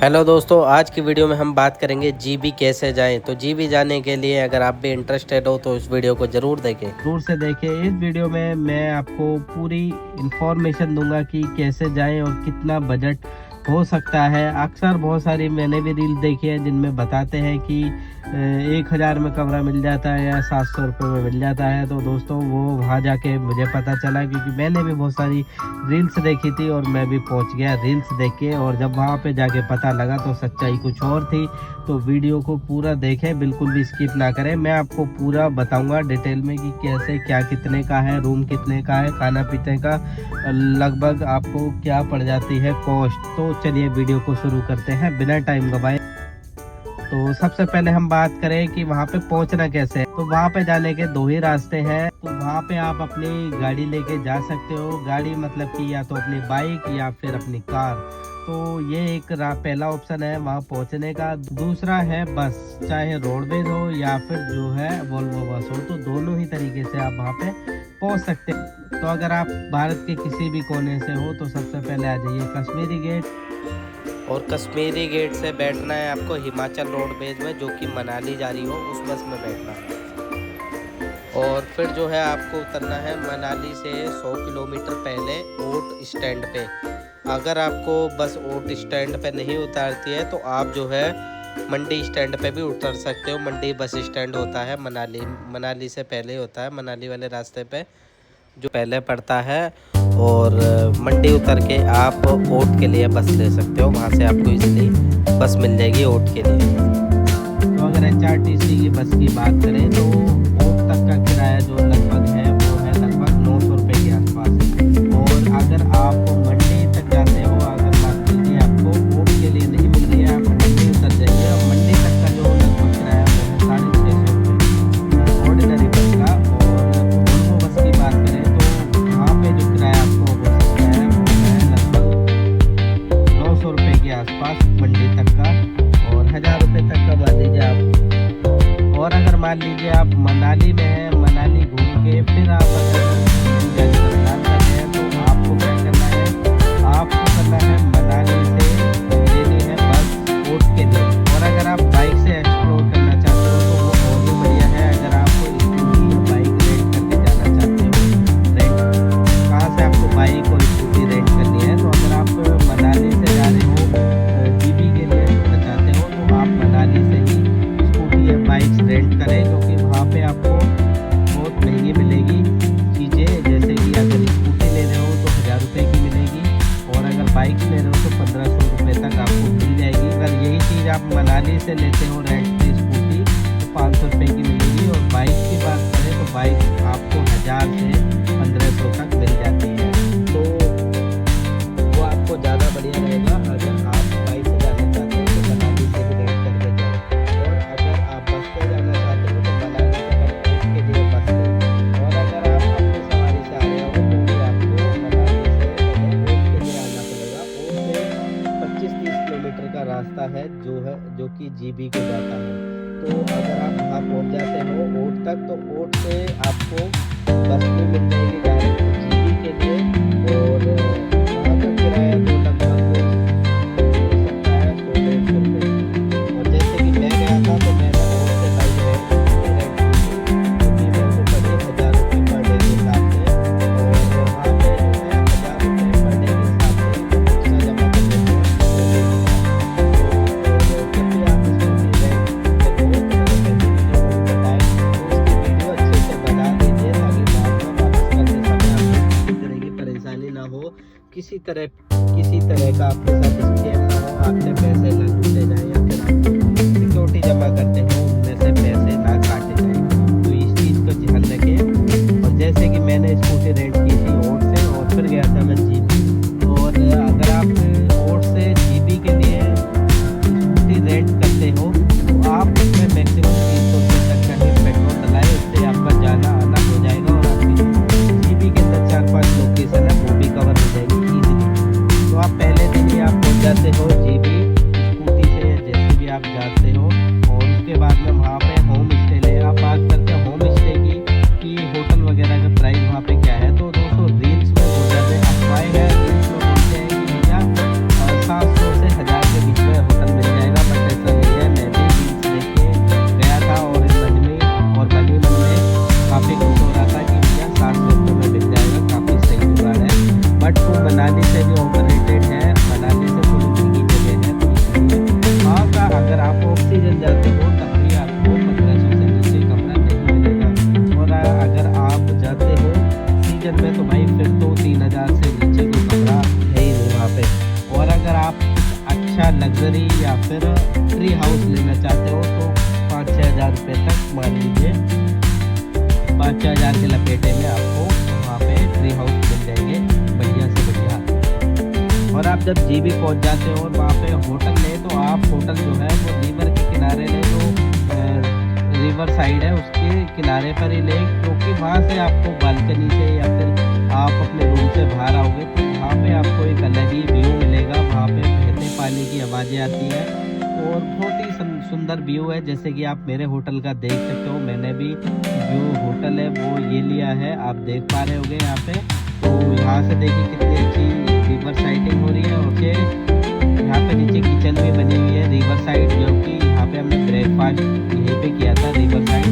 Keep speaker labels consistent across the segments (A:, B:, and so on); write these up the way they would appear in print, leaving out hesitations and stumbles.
A: Hello दोस्तों, आज की वीडियो में हम बात करेंगे जीबी कैसे जाएं। तो जीबी जाने के लिए अगर आप भी इंटरेस्टेड हो तो इस वीडियो को ज़रूर देखें।
B: दूर से देखें। इस वीडियो में मैं आपको पूरी इंफॉर्मेशन दूंगा कि कैसे जाएं और कितना बजट हो सकता है। अक्सर बहुत सारी मैंने भी रील देखी है जिनमें बताते हैं कि 1000 में कमरा मिल जाता है या 700 रुपये में मिल जाता है। तो दोस्तों वो वहाँ जाके मुझे पता चला, क्योंकि मैंने भी बहुत सारी रील्स देखी थी और मैं भी पहुँच गया रील्स देख के। और जब वहाँ पे जाके पता लगा तो सच्चाई कुछ और थी। तो वीडियो को पूरा देखें, बिल्कुल भी स्किप ना करें। मैं आपको पूरा बताऊंगा डिटेल में कि कैसे क्या कितने का है, रूम कितने का है, खाना पीने का लगभग आपको क्या पड़ जाती है कॉस्ट। तो चलिए वीडियो को शुरू करते हैं बिना टाइम गवाए। तो सबसे पहले हम बात करें कि वहाँ पे पहुँचना कैसे है। तो वहाँ पे जाने के दो ही रास्ते हैं। तो वहाँ पे आप अपनी गाड़ी लेके जा सकते हो। गाड़ी मतलब कि या तो अपनी बाइक या फिर अपनी कार। तो ये एक पहला ऑप्शन है वहाँ पहुँचने का। दूसरा है बस, चाहे रोडवेज हो या फिर जो है वोल्वो बस हो। तो दोनों ही तरीके से आप वहाँ पे पहुँच सकते हैं। तो अगर आप भारत के किसी भी कोने से हो तो सबसे पहले आ जाइए कश्मीरी गेट।
A: और कश्मीरी गेट से बैठना है आपको हिमाचल रोडवेज में, जो कि मनाली जा रही हो उस बस में बैठना है। और फिर जो है आपको उतरना है मनाली से 100 किलोमीटर पहले ओट स्टैंड पे। अगर आपको बस ओट स्टैंड पे नहीं उतारती है तो आप जो है मंडी स्टैंड पे भी उतर सकते हो। मंडी बस स्टैंड होता है मनाली से पहले होता है, मनाली वाले रास्ते पे जो पहले पड़ता है। और मंडी उतर के आप ओट के लिए बस ले सकते हो, वहाँ से आपको इजीली बस मिल जाएगी ओट के लिए।
B: तो अगर HRTC की बस की बात करें तो ओट तक का किराया जो लगभग है वो है लगभग 900 रुपये के आसपास। और अगर आप मंडी तक जाते हो, अगर मान लीजिए आपको ओट के लिए नहीं मिल रही है, आप मंडी उतर जाइए और मंडी तक का जो लगभग किराया वो है 650 रुपये ऑर्डिनरी बस का। और वोल्वो बस की बात करें तो वहाँ पे जो किराया आपको हो सकता है वो है लगभग 900 रुपये के आसपास मंडी तक का, और 1000 रुपये तक का मान लीजिए आप। और अगर मान लीजिए आप मनाली में हैं, मनाली घूम के फिर आप अगर प्लान कर रहे हैं तो आपको क्या करना है, आपको करना है मनाली से लेनी है बस ओट के लिए। और अगर आप बाइक से एक्सप्लोर करना चाहते हो तो वो और भी बढ़िया है। अगर आप स्कूटी या बाइक रेंट करके जाना चाहते हो, रेंट कहाँ से आपको बाइक और स्कूटी रेंट करनी है। तो अगर आप मनाली से जा रहे हो जीबी के लिए चाहते हो तो आप मनाली से ही स्कूटी या बाइक्स रेंट करें, क्योंकि वहाँ पे आपको बहुत महंगी मिलेगी चीज़ें। जैसे कि अगर स्कूटी ले रहे हो तो 1000 रुपये की मिलेगी, और अगर बाइक ले रहे हो तो 1500 रुपये तक आपको मिल जाएगी। अगर यही चीज़ आप मनाली से लेते हो रेंट पे स्कूटी तो 500 रुपये की मिलेगी। और बाइक की बात करें तो बाइक आपको 1000 से 1500 तक मिल जाती है। तो वो आपको ज़्यादा बढ़िया रहेगा। अगर आप बाइक से जाना चाहते हो तो मनाली से भी रेंट करके जाएं, और अगर आप बस से जाना चाहते हो तो मनाली से पहले ओट के लिए बस लें। और अगर आप अपनी सवारी से आ रहे हो तो भी आपको मनाली से पहले ओट के लिए आना पड़ेगा। ओट से 25-30 किलोमीटर का रास्ता है जो कि जीबी को जाता है। तो अगर आप वहाँ पहुँच जाते हो ओट तक तो ओट से आपको बस भी मिल जाएगी डायरेक्ट जीबी के लिए। और वहाँ का किराया जो लगभग हो सकता है 100-150 रुपये। और जैसे कि मैं गया था तो मैंने ओट से बाइक रेंट की, क्योंकि मेरे को पड़ी 1000 रुपये पर डे के हिसाब से। और वहाँ पे जो है 1000 रुपये पर डे के हिसाब से एक्स्ट्रा जमा कर देते हैं। और जब भी आप स्कूटी रेंट पे हो तो मैंने वीडियो बताएं तो उसकी वीडियो अच्छे से बना दीजिए, ताकि बाद में वापस करते समय आपको किसी तरह की परेशानी ना हो, किसी तरह का आपके साथ स्कैम ना हो, आपसे पैसे ना लूटे जाए या फिर आप सिक्योरिटी जमा करते हो उनमें से पैसे ना काटे जाए। तो इस चीज़ का ध्यान रखें। और जैसे कि मैंने स्कूटी रेंट की थी ओट से, और फिर गया था मैं जीबी। और अगर आप ओट से जीबी के लिए स्कूटी रेंट करते हो तो आप उसमें मैक्सिमम 300 रुपये तक का ही पेट्रोल डलाए, उससे आपका जाना आना हो जाएगा। और आपकी जीबी के अंदर 4-5 लोकेशन है वो भी कवर हो जाएगी ईजिली। तो आप पहले दिन ही आप पहुँच जाते हो जीबी स्कूटी से या जैसे भी आप जाते हो। और उसके बाद में वहाँ पे होम स्टे ले। आप बात करते हैं होम स्टे की कि होटल वगैरह का प्राइस वहाँ पे क्या है। तो दोस्तों रील्स में बहुत ज़्यादा अफवाहें हैं, रील्स में बोलते हैं कि भैया 700 से 1000 के बीच में अच्छा लग्जरी या फिर ट्री हाउस लेना चाहते हो तो 5-6 हज़ार रुपये तक मान लीजिए 5-6 हज़ार के लपेटे में आपको वहाँ पे ट्री हाउस मिल जाएंगे बढ़िया से बढ़िया। और आप जब जीबी पहुँच जाते हो और वहाँ पे होटल ले तो आप होटल जो है वो रिवर के किनारे ले, जो रिवर साइड है उसके किनारे पर ही ले, क्योंकि वहाँ से आपको बालकनी से या फिर आप अपने रूम से बाहर आओगे तो वहाँ पे आपको एक अलग ही व्यू मिलेगा। वहाँ पे बहते पानी की आवाज़ें आती हैं और बहुत ही सुंदर व्यू है। जैसे कि आप मेरे होटल का देख सकते हो, मैंने भी जो होटल है वो ये लिया है, आप देख पा रहे होगे यहाँ पे। तो यहाँ से देखिए कितनी अच्छी रिवर साइडिंग हो रही है। और यहाँ पे नीचे किचन भी बनी हुई है रिवर साइड, जो कि यहाँ पे हमने ब्रेकफास्ट यहीं पे किया था रिवर साइड,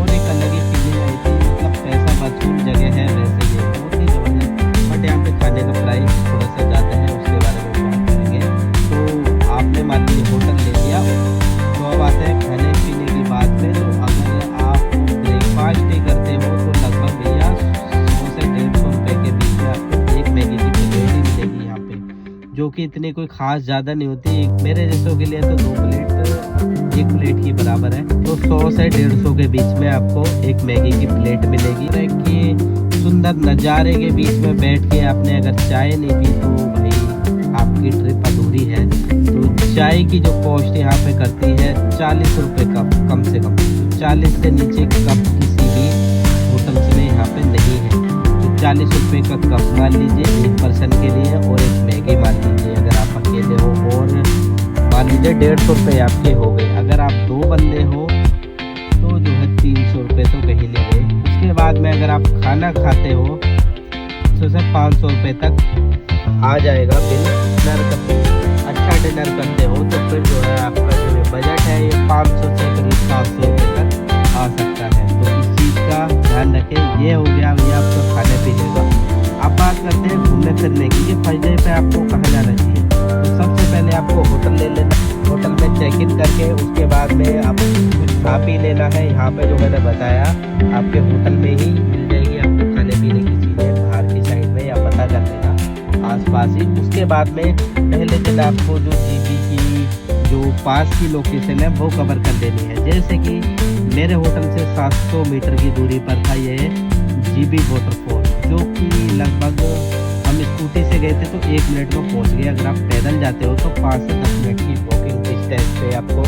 B: और एक अलग ही फीलिंग आई थी। मतलब पैसा वसूल जगह है वैसे ये बहुत ही जबरदस्त। बट यहाँ पे खाने का प्राइस थोड़ा सा ज़्यादा है, उसके बारे में बात करेंगे। तो आपने मान लीजिए होटल ले लिया, तो अब आते हैं खाने पीने की बात में। तो अगर आप ब्रेकफास्ट ही करते हो तो लगभग भैया 100 से 150 रुपये के बीच में आपको एक मैगी की प्लेट ही मिलेगी यहाँ पे, जो कि इतनी कोई खास ज़्यादा नहीं होती। मेरे जैसों के लिए तो 2 प्लेट एक प्लेट की बराबर है। तो 100 से 150 के बीच में आपको एक मैगी की प्लेट मिलेगी। कि सुंदर नज़ारे के बीच में बैठ के आपने अगर चाय नहीं पी तो भाई आपकी ट्रिप अधूरी है। तो चाय की जो कॉस्ट यहाँ पे करती है 40 रुपये कप, कम से कम 40 से नीचे कप किसी भी होटल्स में यहाँ पे नहीं है। तो 40 रुपये का कप मान लीजिए एक पर्सन के लिए, और एक मैगी मान लीजिए अगर आप अकेले हो, और मान लीजिए 150 रुपये आपके हो गए। अगर आप 2 बंदे हो तो जो है 300 रुपये तो कहीं नहीं गए। उसके बाद में अगर आप खाना खाते हो तो सर 500 रुपये तक आ जाएगा बिल। डिनर करते अच्छा डिनर करते हो तो फिर जो है आपका जो बजट है ये 500 से करीब 700 रुपये तक आ सकता है। तो इस चीज़ का ध्यान रखें। ये हो गया भैया आपका खाने पीने का। अब बात करते हैं घूमने फिरने की कि फायदे पे आपको कहाँ जाना चाहिए। तो सबसे पहले आपको होटल ले लेना, होटल में चेक इन करके उसके बाद में आप कुछ खा पी लेना है। यहाँ पे जो मैंने बताया आपके होटल में ही मिल जाएगी आपको खाने पीने की चीज़ें, बाहर की साइड में या पता कर लेना आसपास ही। उसके बाद में पहले दिन आपको जो जीबी की जो पास की लोकेशन है वो कवर कर लेनी है। जैसे कि मेरे होटल से 700 मीटर की दूरी पर था ये जीबी वाटरफॉल, जो कि लगभग हम स्कूटी से गए थे तो 1 मिनट में पहुंच गए। अगर आप पैदल जाते हो तो 5 से 10 मिनट की वॉकिंग डिस्टेंस पे आपको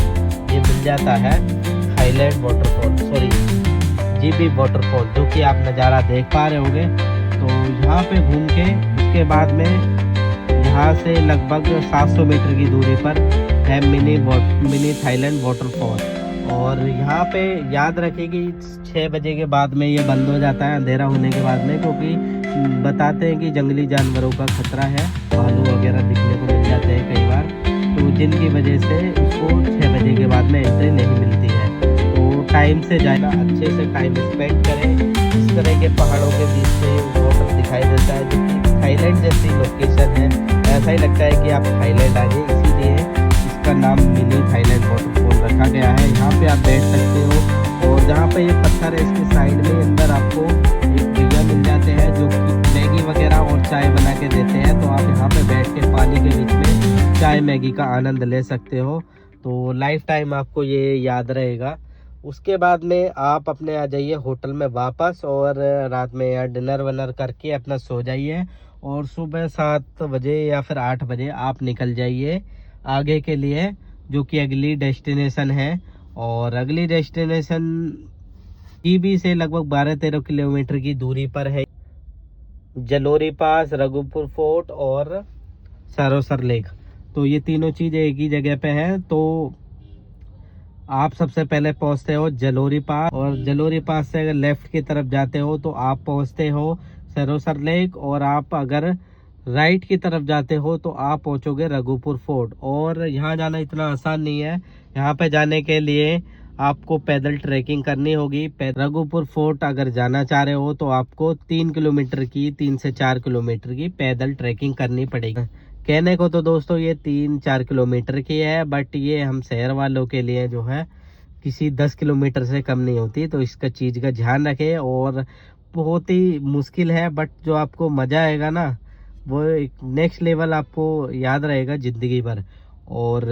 B: ये मिल जाता है highland waterfall, sorry GB waterfall, जो कि आप नज़ारा देख पा रहे होंगे। तो यहाँ पे घूम के उसके बाद में यहाँ से लगभग 700 मीटर की दूरी पर है मिनी थाईलैंड वाटरफॉल। और यहाँ पे याद रखिए कि 6 बजे के बाद में ये बंद हो जाता है, अंधेरा होने के बाद में, क्योंकि बताते हैं कि जंगली जानवरों का खतरा है, भालू वगैरह दिखने को मिल जाते हैं कई बार, तो जिनकी वजह से उसको 6 बजे के बाद में एंट्री नहीं मिलती है। तो टाइम से जाना, अच्छे से टाइम स्पेंड करें। इस तरह के पहाड़ों के बीच से वाटर दिखाई देता है, जो कि थाईलैंड जैसी लोकेशन है, ऐसा ही लगता है कि आप थाईलैंड आ गए, इसीलिए इसका नाम मिनी थाईलैंड वाटरफॉल रखा गया है। यहाँ पे आप बैठ सकते हो, और जहाँ पे ये पत्थर है इसके साइड में अंदर आपको एक भैया मिल जाते हैं जो कि मैगी वगैरह और चाय बना के देते हैं। तो आप यहाँ पे बैठ के पानी के बीच में चाय मैगी का आनंद ले सकते हो। तो लाइफ टाइम आपको ये याद रहेगा। उसके बाद में आप अपने आ जाइए होटल में वापस, और रात में या डिनर वनर करके अपना सो जाइए, और सुबह 7 बजे या फिर 8 बजे आप निकल जाइए आगे के लिए, जो कि अगली डेस्टिनेशन है। और अगली डेस्टिनेशन जीबी से लगभग 12-13 किलोमीटर की दूरी पर है जलोरी पास, रघुपुर फोर्ट और सरोसर लेक। तो ये तीनों चीज़ एक ही जगह पे हैं। तो आप सबसे पहले पहुंचते हो जलोरी पास, और जलोरी पास से अगर लेफ्ट की तरफ जाते हो तो आप पहुंचते हो सरोसर लेक, और आप अगर राइट की तरफ जाते हो तो आप पहुंचोगे रघुपुर फोर्ट। और यहाँ जाना इतना आसान नहीं है, यहाँ पे जाने के लिए आपको पैदल ट्रैकिंग करनी होगी। रघुपुर फोर्ट अगर जाना चाह रहे हो तो आपको 3 से 4 किलोमीटर की पैदल ट्रैकिंग करनी पड़ेगी। कहने को तो दोस्तों ये 3-4 किलोमीटर की है, बट ये हम शहर वालों के लिए जो है किसी 10 किलोमीटर से कम नहीं होती। तो इसका चीज़ का ध्यान रखें। और बहुत ही मुश्किल है, बट जो आपको मज़ा आएगा ना वो एक नेक्स्ट लेवल आपको याद रहेगा ज़िंदगी भर। और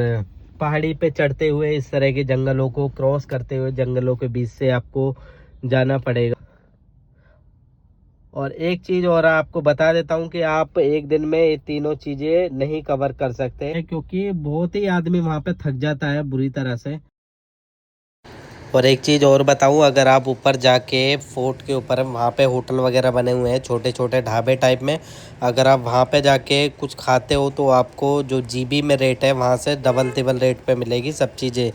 B: पहाड़ी पे चढ़ते हुए इस तरह के जंगलों को क्रॉस करते हुए जंगलों के बीच से आपको जाना पड़ेगा। और एक चीज़ और आपको बता देता हूँ कि आप एक दिन में ये तीनों चीज़ें नहीं कवर कर सकते हैं, क्योंकि बहुत ही आदमी वहाँ पे थक जाता है बुरी तरह से।
A: और एक चीज़ और बताऊं, अगर आप ऊपर जाके फोर्ट के ऊपर वहाँ पे होटल वगैरह बने हुए हैं छोटे छोटे ढाबे टाइप में, अगर आप वहाँ पे जाके कुछ खाते हो तो आपको जो जीबी में रेट है वहाँ से डबल टिबल रेट पे मिलेगी सब चीज़ें।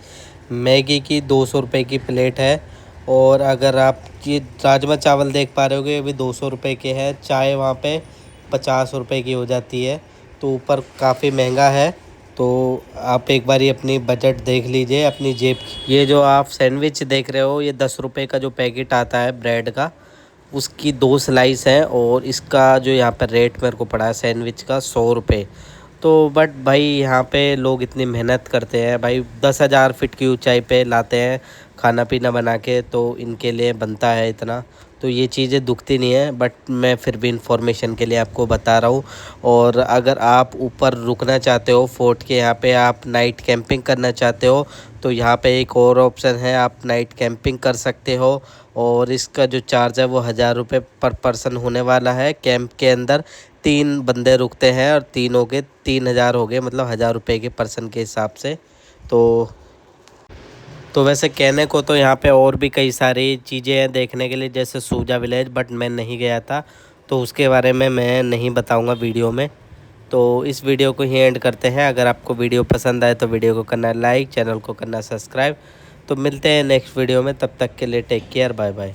A: मैगी की 200 रुपये की प्लेट है, और अगर आप ये राजमा चावल देख पा रहे होगे ये भी 200 रुपये के है। चाय वहाँ पे 50 रुपये की हो जाती है, तो ऊपर काफ़ी महंगा है। तो आप एक बारी अपनी बजट देख लीजिए अपनी जेब की। ये जो आप सैंडविच देख रहे हो ये 10 रुपये का जो पैकेट आता है ब्रेड का, उसकी 2 स्लाइस है, और इसका जो यहाँ पर रेट मेरे को पड़ा है सैंडविच का 100 रुपये। तो बट भाई यहाँ पे लोग इतनी मेहनत करते हैं भाई, 10,000 फीट की ऊंचाई पे लाते हैं खाना पीना बना के, तो इनके लिए बनता है इतना। तो ये चीज़ें दुखती नहीं है, बट मैं फिर भी इंफॉर्मेशन के लिए आपको बता रहा हूँ। और अगर आप ऊपर रुकना चाहते हो फोर्ट के यहाँ पे, आप नाइट कैंपिंग करना चाहते हो, तो यहाँ पे एक और ऑप्शन है, आप नाइट कैंपिंग कर सकते हो। और इसका जो चार्ज है वो 1,000 रुपये पर पर्सन होने वाला है। कैंप के अंदर 3 बंदे रुकते हैं और तीनों के 3,000 हो गए, मतलब 1,000 रुपये के पर्सन के हिसाब से। तो वैसे कहने को तो यहाँ पे और भी कई सारी चीज़ें हैं देखने के लिए, जैसे सूजा विलेज, बट मैं नहीं गया था तो उसके बारे में मैं नहीं बताऊँगा वीडियो में। तो इस वीडियो को ही एंड करते हैं। अगर आपको वीडियो पसंद आए तो वीडियो को करना लाइक, चैनल को करना सब्सक्राइब। तो मिलते हैं नेक्स्ट वीडियो में, तब तक के लिए टेक केयर, बाय बाय।